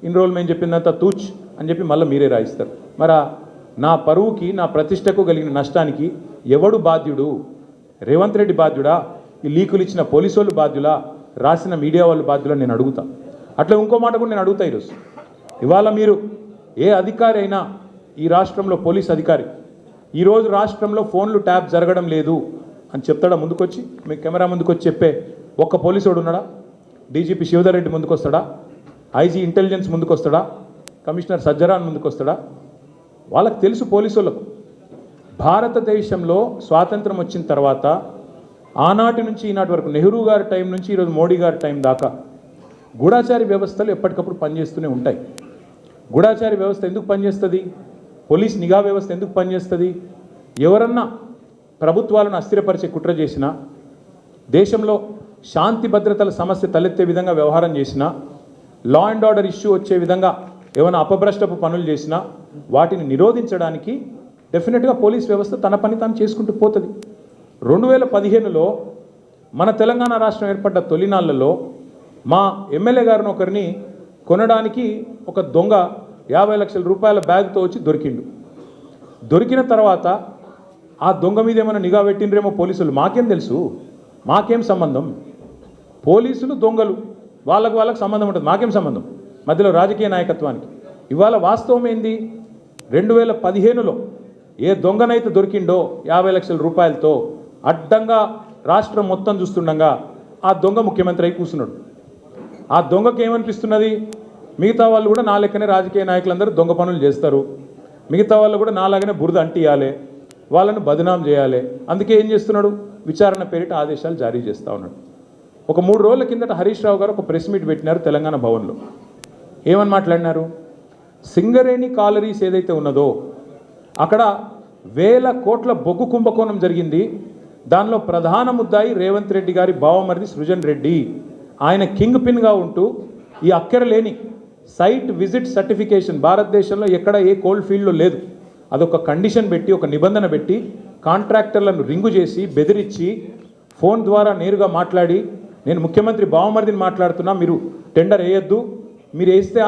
ఇన్ని రోజులు మేము చెప్పిందంతా తూచ్ అని చెప్పి మళ్ళీ మీరే రాయిస్తారు. మరి నా పరువుకి నా ప్రతిష్టకు కలిగిన నష్టానికి ఎవడు బాధ్యుడు? రేవంత్ రెడ్డి బాధ్యుడా? ఈ లీకులు ఇచ్చిన పోలీసు వాళ్ళు బాధ్యులా? రాసిన మీడియా వాళ్ళు బాధ్యులా? నేను అడుగుతా. అట్లా ఇంకో మాట కూడా నేను అడుగుతా. ఈరోజు ఇవాళ మీరు ఏ అధికారి అయినా ఈ రాష్ట్రంలో పోలీస్ అధికారి ఈరోజు రాష్ట్రంలో ఫోన్లు ట్యాప్ జరగడం లేదు అని చెప్తాడా? ముందుకొచ్చి మీ కెమెరా ముందుకొచ్చి చెప్పే ఒక్క పోలీసుడు ఉన్నాడా? డీజీపీ శివధర్ రెడ్డి ముందుకు వస్తాడా? ఐజీ ఇంటెలిజెన్స్ ముందుకు వస్తాడా? కమిషనర్ సజ్జరాన్ ముందుకు వస్తాడా? వాళ్ళకి తెలుసు పోలీసులకు భారతదేశంలో స్వాతంత్రం వచ్చిన తర్వాత ఆనాటి నుంచి ఈనాటి వరకు నెహ్రూ గారి టైం నుంచి ఈరోజు మోడీ గారి టైం దాకా గూఢాచారి వ్యవస్థలు ఎప్పటికప్పుడు పనిచేస్తూనే ఉంటాయి. గూఢాచారి వ్యవస్థ ఎందుకు పనిచేస్తుంది? పోలీస్ నిఘా వ్యవస్థ ఎందుకు పనిచేస్తుంది? ఎవరన్నా ప్రభుత్వాలను అస్థిరపరిచే కుట్ర చేసినా, దేశంలో శాంతి భద్రతల సమస్య తలెత్తే విధంగా వ్యవహారం చేసినా, లా అండ్ ఆర్డర్ ఇష్యూ వచ్చే విధంగా ఏమైనా అపభ్రష్టపు పనులు చేసినా వాటిని నిరోధించడానికి డెఫినెట్గా పోలీస్ వ్యవస్థ తన పని తాను చేసుకుంటూ పోతుంది. 2015లో మన తెలంగాణ రాష్ట్రం ఏర్పడ్డ తొలినాళ్లలో మా ఎమ్మెల్యే గారిని ఒకరిని కొనడానికి ఒక దొంగ 50 లక్షల రూపాయల బ్యాగ్తో వచ్చి దొరికిండు. దొరికిన తర్వాత ఆ దొంగ మీద ఏమైనా నిఘా పెట్టిండ్రేమో పోలీసులు. మాకేం తెలుసు? మాకేం సంబంధం? పోలీసులు దొంగలు, వాళ్ళకు సంబంధం ఉంటుంది. మాకేం సంబంధం మధ్యలో రాజకీయ నాయకత్వానికి? ఇవాళ వాస్తవం ఏంది? 2015లో ఏ దొంగనైతే దొరికిండో 50 లక్షల రూపాయలతో అడ్డంగా రాష్ట్రం మొత్తం చూస్తుండగా ఆ దొంగ ముఖ్యమంత్రి అయి కూర్చున్నాడు. ఆ దొంగకి ఏమనిపిస్తున్నది? మిగతా వాళ్ళు కూడా నా లెక్కనే రాజకీయ నాయకులందరూ దొంగ పనులు చేస్తారు, మిగతా వాళ్ళు కూడా నాలాగనే బురద అంటియాలి, వాళ్ళను బదనాం చేయాలి. అందుకే ఏం చేస్తున్నాడు? విచారణ పేరిట ఆదేశాలు జారీ చేస్తూ ఉన్నాడు. ఒక 3 రోజుల కిందట హరీష్ రావు గారు ఒక ప్రెస్ మీట్ పెట్టినారు తెలంగాణ భవన్లో. ఏమని మాట్లాడినారు? సింగరేణి కాలరీస్ ఏదైతే ఉన్నదో అక్కడ 1000 కోట్ల బొగ్గు కుంభకోణం జరిగింది. దానిలో ప్రధాన ముద్దాయి రేవంత్ రెడ్డి గారి బావమరిది సృజన్ రెడ్డి. ఆయన కింగ్ పిన్గా ఉంటూ ఈ అక్కరలేని సైట్ విజిట్ సర్టిఫికేషన్ భారతదేశంలో ఎక్కడ ఏ కోల్డ్ ఫీల్డ్లో లేదు. అదొక కండిషన్ పెట్టి, ఒక నిబంధన పెట్టి కాంట్రాక్టర్లను రింగు చేసి బెదిరించి ఫోన్ ద్వారా నేరుగా మాట్లాడి, నేను ముఖ్యమంత్రి బావమరిదిని మాట్లాడుతున్నా, మీరు టెండర్ వేయొద్దు, మీరు వేస్తే